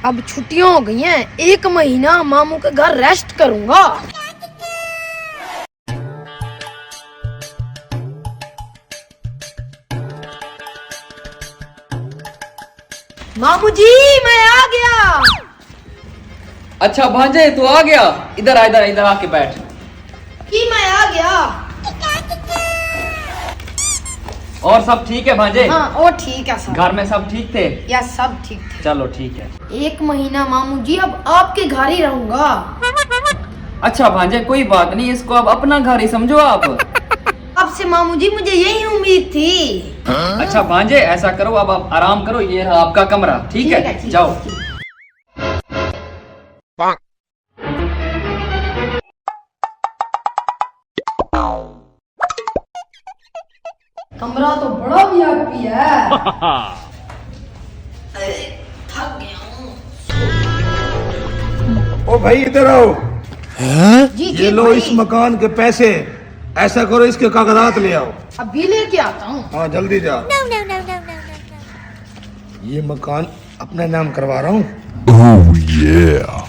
अब छुट्टियां हो गई हैं, 1 महीना मामू के घर रेस्ट करूंगा। मामू जी मैं आ गया। अच्छा भांजे तू आ गया, इधर आ, इधर इधर आके बैठ। कि मैं आ गया। और सब ठीक है भांजे? हाँ और ठीक है सब। घर में सब ठीक थे? या सब ठीक थे। चलो ठीक है। 1 महीना मामू जी अब आपके घर ही रहूंगा। अच्छा भांजे कोई बात नहीं, इसको अब अपना घर ही समझो आप। अब से मामू जी मुझे यही उम्मीद थी। अच्छा भांजे ऐसा करो, अब आप आराम करो, ये रहा आपका कमरा। ठीक है ठीक जाओ। ठीक। कमरा तो बड़ा वीआईपी है। थक गया हूँ। ओ भाई इधर आओ। जी ये लो भाई। इस मकान के पैसे। ऐसा करो इसके कागजात ले आओ। अभी लेके आता हूँ। हाँ जल्दी जा। ये मकान अपने नाम करवा रहा हूँ।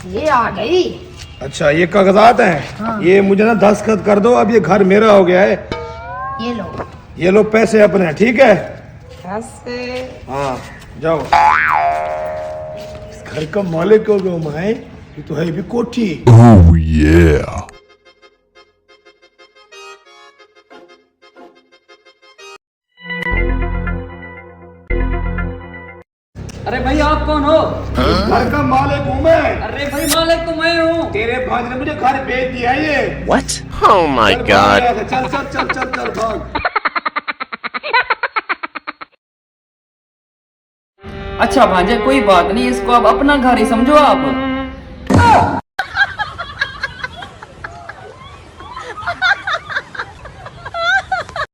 ये आ गई। अच्छा ये कागजात हैं। हाँ। ये मुझे ना दस्तखत कर दो, अब ये घर मेरा हो गया है। ये लो। ये लो पैसे अपने, ठीक है? कैसे? हाँ जाओ। इस घर का मालिक हो गया मैं, ये तो है भी कोठी। अरे भाई आप कौन हो? घर का मालिक हूँ मैं। अरे भाई मालिक तो मैं हूँ। तेरे भाई ने मुझे घर भेज दिया है ये। What? Oh my चल god. भाग, चल चल चल चल चल भाग। अच्छा भांजे कोई बात नहीं, इसको अब अपना घर ही समझो आप।